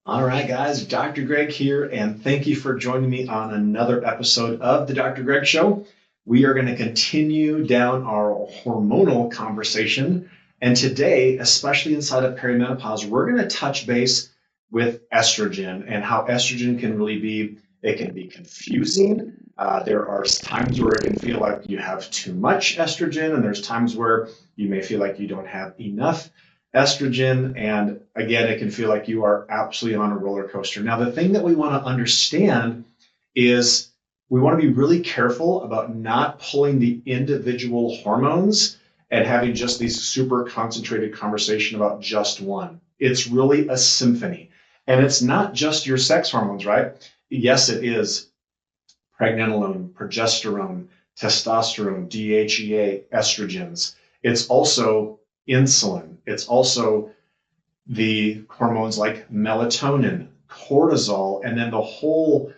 All right, guys, Dr. Greg here, and thank you for joining me on another episode of the Dr. Greg Show. We are going to continue down our hormonal conversation. And today, especially inside of perimenopause, we're going to touch base with estrogen and how estrogen can really it can be confusing. There are times where it can feel like you have too much estrogen, and there's times where you may feel like you don't have enough estrogen. And again, it can feel like you are absolutely on a roller coaster. Now, the thing that we want to understand is we want to be really careful about not pulling the individual hormones and having just these super concentrated conversation about just one. It's really a symphony. And it's not just your sex hormones, right? Yes, it is pregnenolone, progesterone, testosterone, DHEA, estrogens. It's also insulin. It's also the hormones like melatonin, cortisol, and then the whole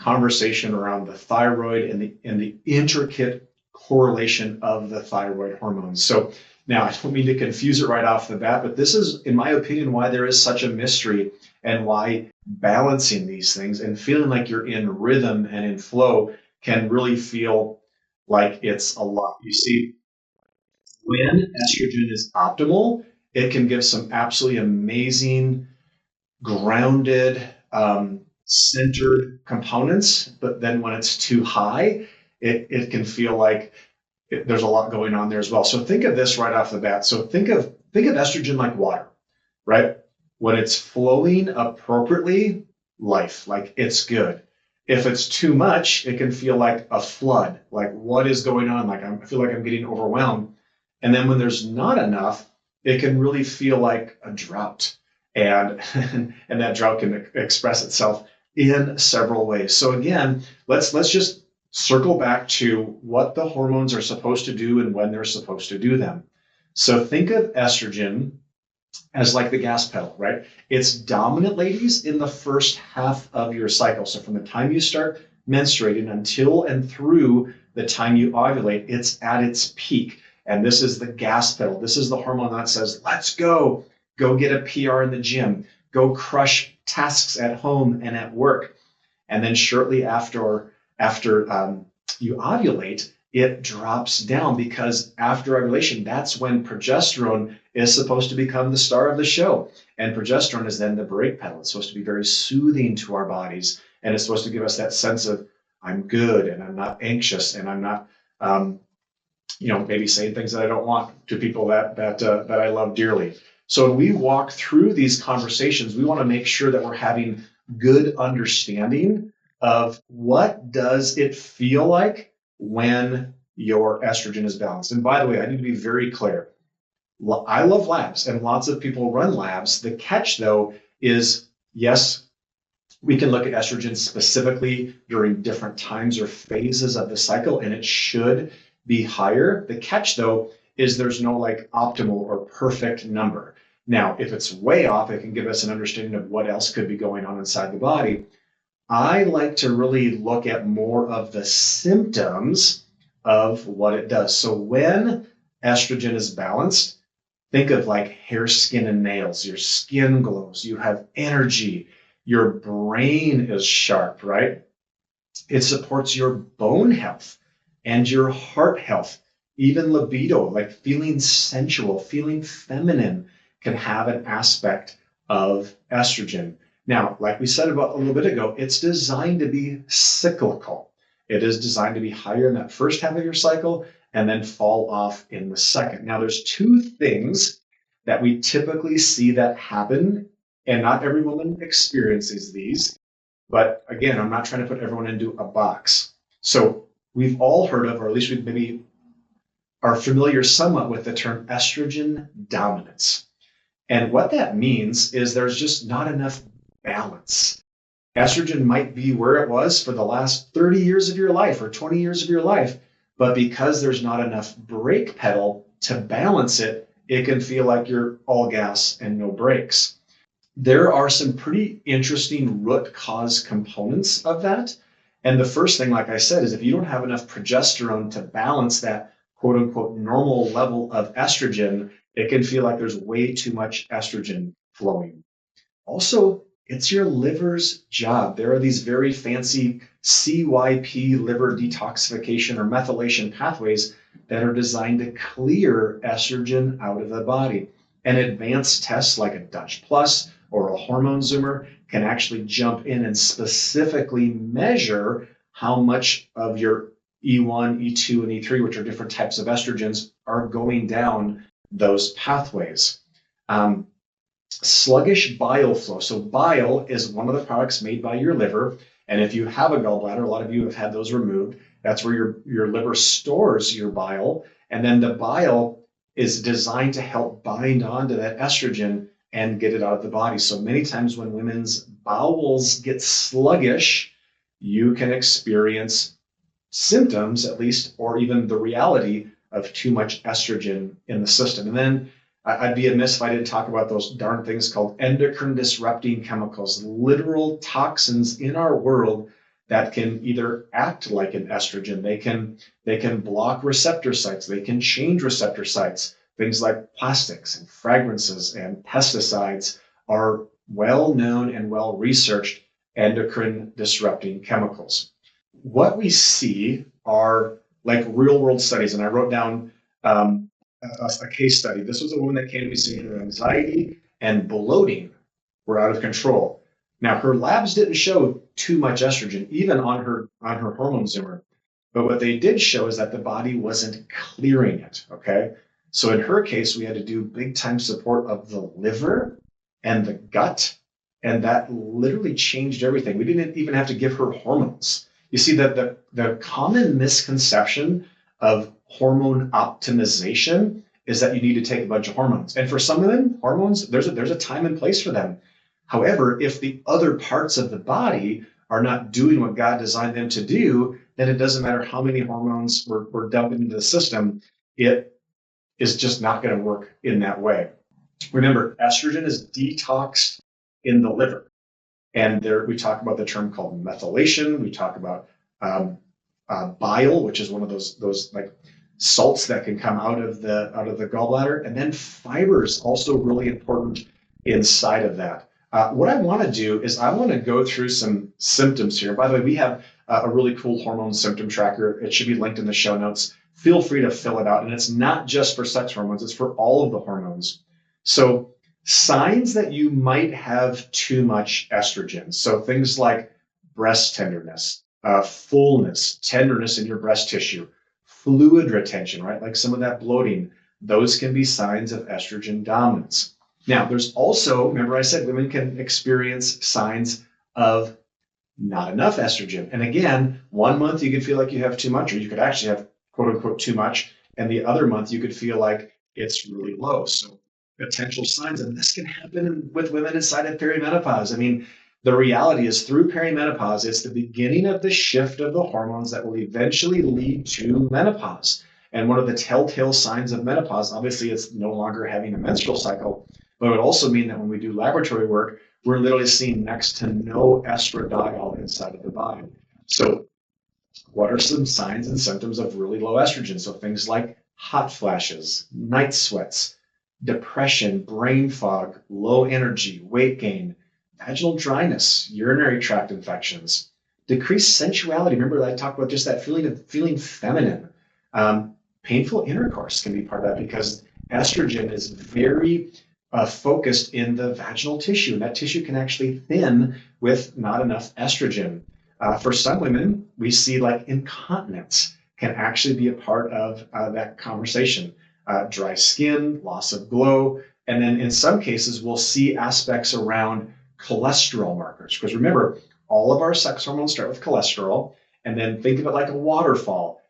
conversation around the thyroid and the intricate correlation of the thyroid hormones. So now I don't mean to confuse it right off the bat, but this is, in my opinion, why there is such a mystery and why balancing these things and feeling like you're in rhythm and in flow can really feel like it's a lot. You see, when estrogen is optimal, it can give some absolutely amazing, grounded, centered components. But then when it's too high, it can feel like there's a lot going on there as well. So think of this right off the bat. So think of estrogen like water, right? When it's flowing appropriately, life, like it's good. If it's too much, it can feel like a flood. Like what is going on? Like I feel like I'm getting overwhelmed. And then when there's not enough, it can really feel like a drought. And and that drought can express itself in several ways. So again, let's just circle back to what the hormones are supposed to do and when they're supposed to do them. So think of estrogen as like the gas pedal, right? It's dominant, ladies, in the first half of your cycle. So from the time you start menstruating until and through the time you ovulate, it's at its peak. And this is the gas pedal. This is the hormone that says, let's go. Go get a PR in the gym. Go crush tasks at home and at work. And then shortly after you ovulate, it drops down because after ovulation, that's when progesterone is supposed to become the star of the show. And progesterone is then the brake pedal. It's supposed to be very soothing to our bodies. And it's supposed to give us that sense of, I'm good and I'm not anxious and I'm not, maybe saying things that I don't want to people that I love dearly. So when we walk through these conversations, we want to make sure that we're having good understanding of what does it feel like when your estrogen is balanced. And by the way, I need to be very clear. I love labs and lots of people run labs. The catch though is yes, we can look at estrogen specifically during different times or phases of the cycle, and it should be higher. The catch, though, is there's no like optimal or perfect number. Now, if it's way off, it can give us an understanding of what else could be going on inside the body. I like to really look at more of the symptoms of what it does. So when estrogen is balanced, think of like hair, skin, and nails. Your skin glows, you have energy, your brain is sharp, right? It supports your bone health and your heart health. Even libido, like feeling sensual, feeling feminine, can have an aspect of estrogen. Now, like we said about a little bit ago, it's designed to be cyclical. It is designed to be higher in that first half of your cycle and then fall off in the second. Now, there's two things that we typically see that happen, and not every woman experiences these. But again, I'm not trying to put everyone into a box. So we've all heard of, or at least we maybe are familiar somewhat with the term estrogen dominance. And what that means is there's just not enough balance. Estrogen might be where it was for the last 30 years of your life or 20 years of your life, but because there's not enough brake pedal to balance it, it can feel like you're all gas and no brakes. There are some pretty interesting root cause components of that. And the first thing, like I said, is if you don't have enough progesterone to balance that quote unquote normal level of estrogen, it can feel like there's way too much estrogen flowing. Also, It's your liver's job. There are these very fancy CYP, liver detoxification or methylation pathways that are designed to clear estrogen out of the body. And advanced tests like a Dutch Plus or a hormone zoomer can actually jump in and specifically measure how much of your E1, E2, and E3, which are different types of estrogens, are going down those pathways. Sluggish bile flow. So bile is one of the products made by your liver. And if you have a gallbladder, a lot of you have had those removed. That's where your liver stores your bile. And then the bile is designed to help bind onto that estrogen and get it out of the body. So many times when women's bowels get sluggish, you can experience symptoms, at least, or even the reality of too much estrogen in the system. And then I'd be amiss if I didn't talk about those darn things called endocrine disrupting chemicals, literal toxins in our world that can either act like an estrogen. They can block receptor sites. They can change receptor sites. Things like plastics and fragrances and pesticides are well known and well researched endocrine disrupting chemicals. What we see are like real world studies, and I wrote down a case study. This was a woman that came to me saying her anxiety and bloating were out of control. Now, her labs didn't show too much estrogen, even on her hormone zoomer. But what they did show is that the body wasn't clearing it. Okay. So in her case, we had to do big time support of the liver and the gut. And that literally changed everything. We didn't even have to give her hormones. You see that the common misconception of hormone optimization is that you need to take a bunch of hormones. And for some women, hormones, there's a time and place for them. However, if the other parts of the body are not doing what God designed them to do, then it doesn't matter how many hormones we're dumping into the system. It is just not going to work in that way. Remember, estrogen is detoxed in the liver. And there we talk about the term called methylation. We talk about bile, which is one of those like salts that can come out of the gallbladder, and then fibers also really important inside of that. What I want to do is I want to go through some symptoms here. By the way, we have a really cool hormone symptom tracker. It should be linked in the show notes. Feel free to fill it out, and it's not just for sex hormones; it's for all of the hormones. So signs that you might have too much estrogen. So things like breast tenderness, fullness, tenderness in your breast tissue, fluid retention, right? Like some of that bloating, those can be signs of estrogen dominance. Now, there's also, remember I said women can experience signs of not enough estrogen. And again, 1 month you could feel like you have too much, or you could actually have quote unquote too much. And the other month you could feel like it's really low. So potential signs, and this can happen with women inside of perimenopause. I mean, the reality is through perimenopause, it's the beginning of the shift of the hormones that will eventually lead to menopause. And one of the telltale signs of menopause, obviously, it's no longer having a menstrual cycle, but it would also mean that when we do laboratory work, we're literally seeing next to no estradiol inside of the body. So what are some signs and symptoms of really low estrogen? So things like hot flashes, night sweats, depression, brain fog, low energy, weight gain, vaginal dryness, urinary tract infections, decreased sensuality. Remember I talked about just that feeling of feeling feminine. Painful intercourse can be part of that because estrogen is very focused in the vaginal tissue, and that tissue can actually thin with not enough estrogen. For some women, we see like incontinence can actually be a part of that conversation. Dry skin, loss of glow, and then in some cases, we'll see aspects around cholesterol markers. Because remember, all of our sex hormones start with cholesterol, and then think of it like a waterfall.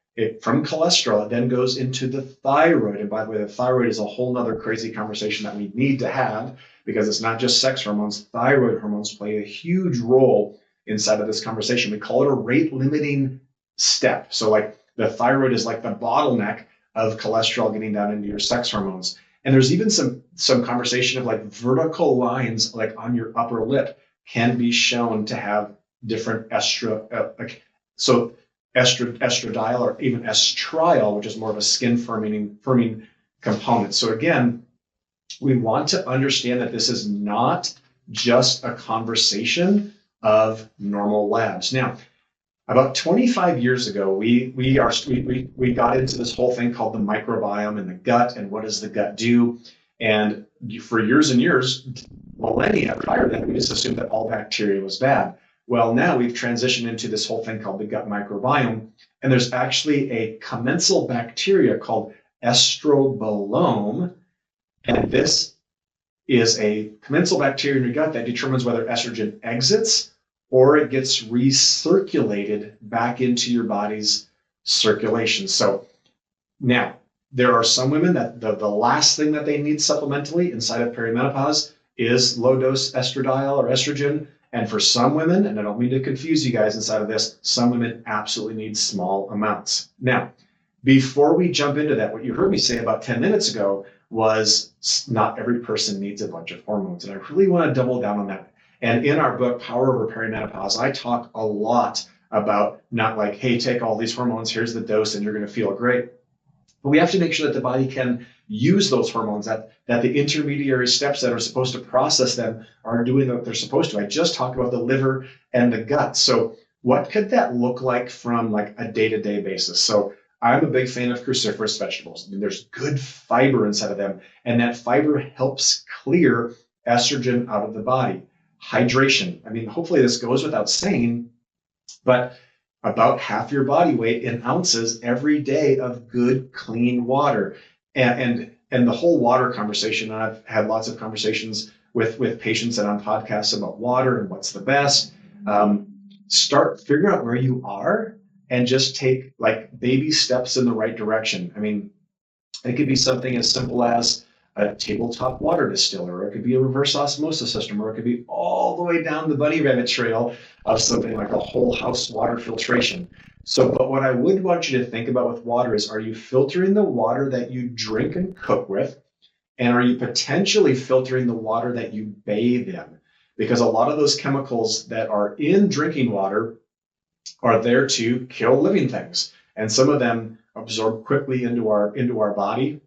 From cholesterol, it then goes into the thyroid. And by the way, the thyroid is a whole nother crazy conversation that we need to have because it's not just sex hormones. Thyroid hormones play a huge role inside of this conversation. We call it a rate limiting step. So like the thyroid is like the bottleneck of cholesterol getting down into your sex hormones. And there's even some conversation of like vertical lines like on your upper lip can be shown to have different estradiol or even estriol, which is more of a skin firming component. So again, we want to understand that this is not just a conversation of normal labs. Now, about 25 years ago, we got into this whole thing called the microbiome in the gut, and what does the gut do? And for years and years, millennia prior to that, we just assumed that all bacteria was bad. Well, now we've transitioned into this whole thing called the gut microbiome, and there's actually a commensal bacteria called estrobolome, and this is a commensal bacteria in your gut that determines whether estrogen exits or it gets recirculated back into your body's circulation. So now, there are some women that the last thing that they need supplementally inside of perimenopause is low dose estradiol or estrogen. And for some women, and I don't mean to confuse you guys inside of this, some women absolutely need small amounts. Now, before we jump into that, what you heard me say about 10 minutes ago was not every person needs a bunch of hormones. And I really want to double down on that. And in our book, Power Over Perimenopause, I talk a lot about not like, hey, take all these hormones, here's the dose, and you're going to feel great. But we have to make sure that the body can use those hormones, that the intermediary steps that are supposed to process them are doing what they're supposed to. I just talked about the liver and the gut. So what could that look like from like a day-to-day basis? So I'm a big fan of cruciferous vegetables. I mean, there's good fiber inside of them, and that fiber helps clear estrogen out of the body. Hydration. I mean, hopefully this goes without saying, but about half your body weight in ounces every day of good, clean water. And the whole water conversation, I've had lots of conversations with patients and on podcasts about water and what's the best. Figure out where you are and just take like baby steps in the right direction. I mean, it could be something as simple as a tabletop water distiller, or it could be a reverse osmosis system, or it could be all the way down the bunny rabbit trail of something like a whole house water filtration. So, but what I would want you to think about with water is, are you filtering the water that you drink and cook with? And are you potentially filtering the water that you bathe in? Because a lot of those chemicals that are in drinking water are there to kill living things. And some of them absorb quickly into our body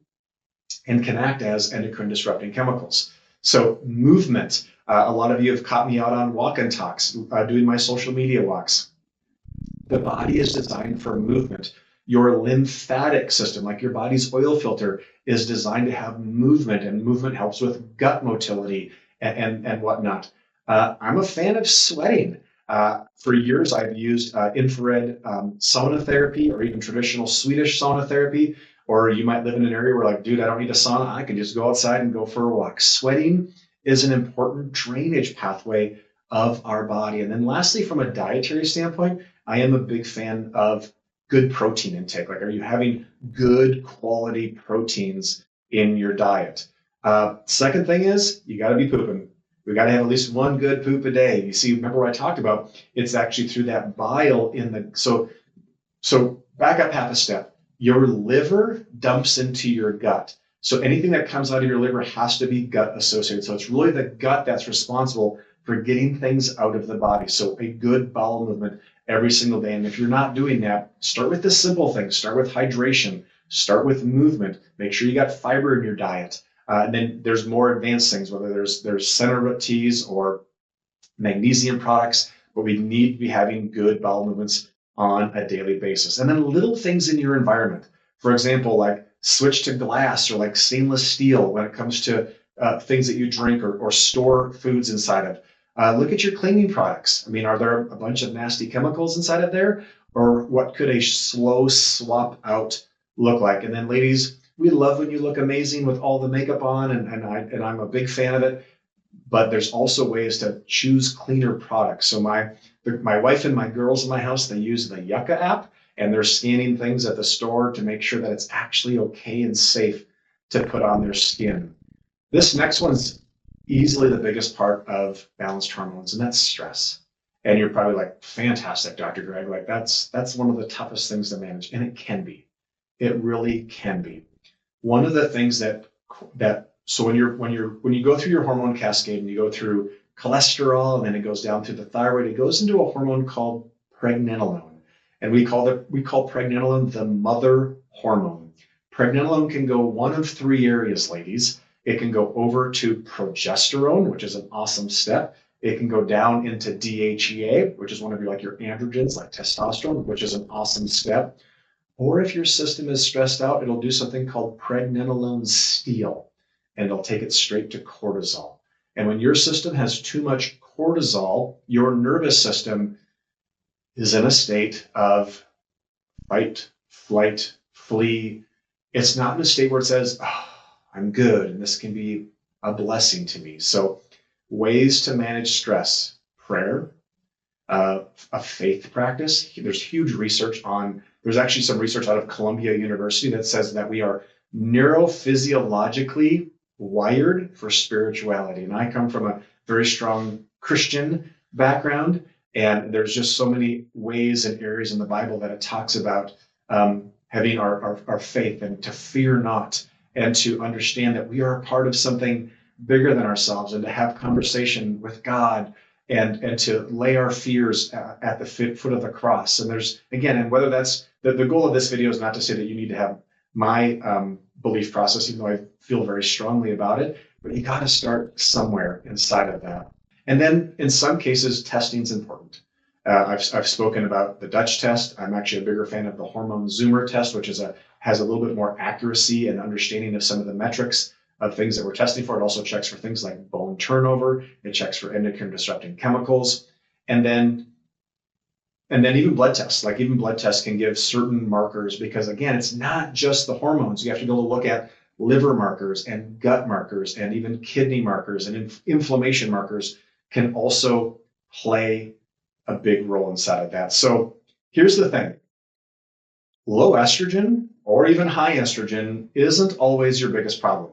and can act as endocrine disrupting chemicals. So movement. A lot of you have caught me out on walk and talks, doing my social media walks. The body is designed for movement. Your lymphatic system, like your body's oil filter, is designed to have movement, and movement helps with gut motility and whatnot. I'm a fan of sweating. For years, I've used infrared sauna therapy, or even traditional Swedish sauna therapy. Or you might live in an area where like, dude, I don't need a sauna. I can just go outside and go for a walk. Sweating is an important drainage pathway of our body. And then lastly, from a dietary standpoint, I am a big fan of good protein intake. Like, are you having good quality proteins in your diet? Second thing is, you got to be pooping. We got to have at least one good poop a day. You see, remember what I talked about? It's actually through that bile in the, so back up half a step. Your liver dumps into your gut. So anything that comes out of your liver has to be gut associated. So it's really the gut that's responsible for getting things out of the body. So a good bowel movement every single day. And if you're not doing that, start with the simple things. Start with hydration. Start with movement. Make sure you got fiber in your diet. And then there's more advanced things, whether there's center root teas or magnesium products, but we need to be having good bowel movements on a daily basis. And then little things in your environment. For example, like switch to glass or like stainless steel when it comes to things that you drink or store foods inside of. Look at your cleaning products. I mean, are there a bunch of nasty chemicals inside of there? Or what could a slow swap out look like? And then ladies, we love when you look amazing with all the makeup on, and I'm a big fan of it. But there's also ways to choose cleaner products. So my wife and my girls in my house, they use the Yucca app, and they're scanning things at the store to make sure that it's actually okay and safe to put on their skin. This next one's easily the biggest part of balanced hormones, and that's stress. And you're probably like, fantastic, Dr. Greg, like that's one of the toughest things to manage, and it can be. It really can be. One of the things so when you go through your hormone cascade and you go through cholesterol and then it goes down through the thyroid, it goes into a hormone called pregnenolone. And we call pregnenolone the mother hormone. Pregnenolone can go one of three areas, ladies. It can go over to progesterone, which is an awesome step. It can go down into DHEA, which is one of your androgens like testosterone, which is an awesome step. Or if your system is stressed out, it'll do something called pregnenolone steal, and it'll take it straight to cortisol. And when your system has too much cortisol, your nervous system is in a state of fight, flight, flee. It's not in a state where it says, oh, I'm good, and this can be a blessing to me. So ways to manage stress: prayer, a faith practice. There's actually some research out of Columbia University that says that we are neurophysiologically wired for spirituality. And I come from a very strong Christian background, and there's just so many ways and areas in the Bible that it talks about having our faith, and to fear not, and to understand that we are a part of something bigger than ourselves, and to have conversation with God, and to lay our fears at the foot of the cross. And there's, again, and whether that's the goal of this video is not to say that you need to have my belief process, even though I feel very strongly about it, but you got to start somewhere inside of that. And then in some cases, testing is important. I've spoken about the Dutch test. I'm actually a bigger fan of the hormone Zoomer test, which has a little bit more accuracy and understanding of some of the metrics of things that we're testing for. It also checks for things like bone turnover. It checks for endocrine disrupting chemicals. And then even blood tests. Like, even blood tests can give certain markers, because again, it's not just the hormones. You have to be able to look at liver markers and gut markers and even kidney markers, and inflammation markers can also play a big role inside of that. So here's the thing. Low estrogen or even high estrogen isn't always your biggest problem.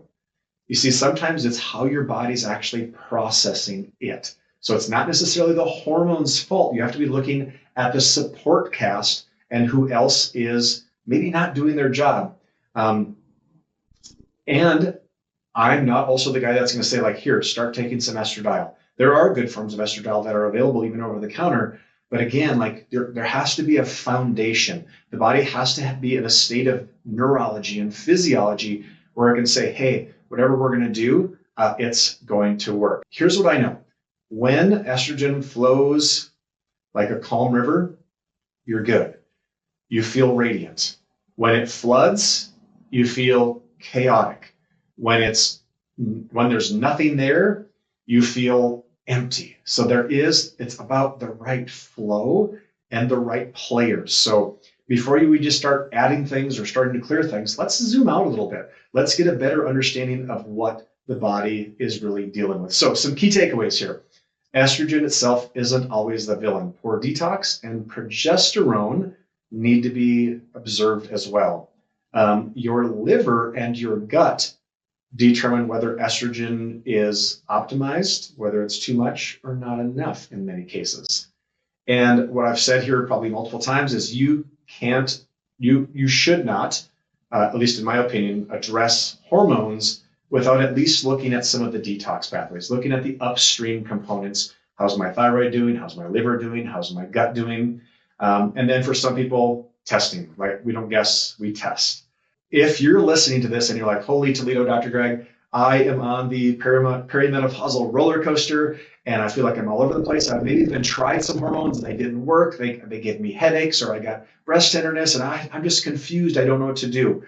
You see, sometimes it's how your body's actually processing it. So it's not necessarily the hormone's fault. You have to be looking at the support cast and who else is maybe not doing their job. And I'm not also the guy that's going to say, like, here, start taking some estradiol. There are good forms of estradiol that are available even over the counter. But again, like, there has to be a foundation. The body has to be in a state of neurology and physiology where it can say, hey, whatever we're going to do, it's going to work. Here's what I know. When estrogen flows like a calm river, you're good. You feel radiant. When it floods, you feel chaotic. When there's nothing there, you feel empty. So it's about the right flow and the right players. So before we just start adding things or starting to clear things, let's zoom out a little bit. Let's get a better understanding of what the body is really dealing with. So some key takeaways here. Estrogen itself isn't always the villain. Poor detox and progesterone need to be observed as well. Your liver and your gut determine whether estrogen is optimized, whether it's too much or not enough in many cases. And what I've said here probably multiple times is you should not, at least in my opinion, address hormones without at least looking at some of the detox pathways, looking at the upstream components. How's my thyroid doing? How's my liver doing? How's my gut doing? And then for some people, testing. Like, we don't guess, we test. If you're listening to this and you're like, holy Toledo, Dr. Greg, I am on the perimenopausal roller coaster and I feel like I'm all over the place. I've maybe even tried some hormones and they didn't work. They give me headaches, or I got breast tenderness and I'm just confused. I don't know what to do.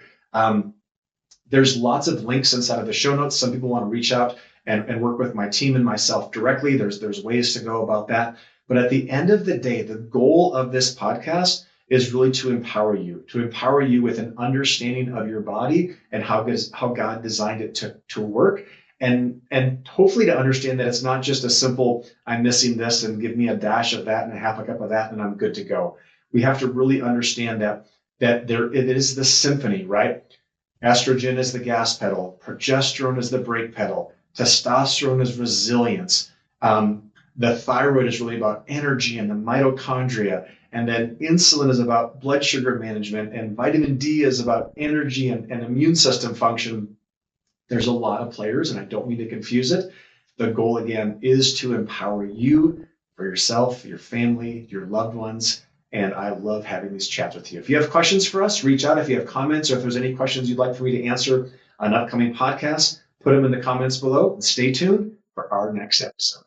There's lots of links inside of the show notes. Some people want to reach out and work with my team and myself directly. There's ways to go about that. But at the end of the day, the goal of this podcast is really to empower you with an understanding of your body and how God designed it to work. And hopefully to understand that it's not just a simple, I'm missing this and give me a dash of that and a half a cup of that and I'm good to go. We have to really understand that it is the symphony, right? Estrogen is the gas pedal, progesterone is the brake pedal, testosterone is resilience. The thyroid is really about energy and the mitochondria. And then insulin is about blood sugar management, and vitamin D is about energy and immune system function. There's a lot of players, and I don't mean to confuse it. The goal, again, is to empower you for yourself, your family, your loved ones. And I love having these chats with you. If you have questions for us, reach out. If you have comments, or if there's any questions you'd like for me to answer on upcoming podcasts, put them in the comments below and stay tuned for our next episode.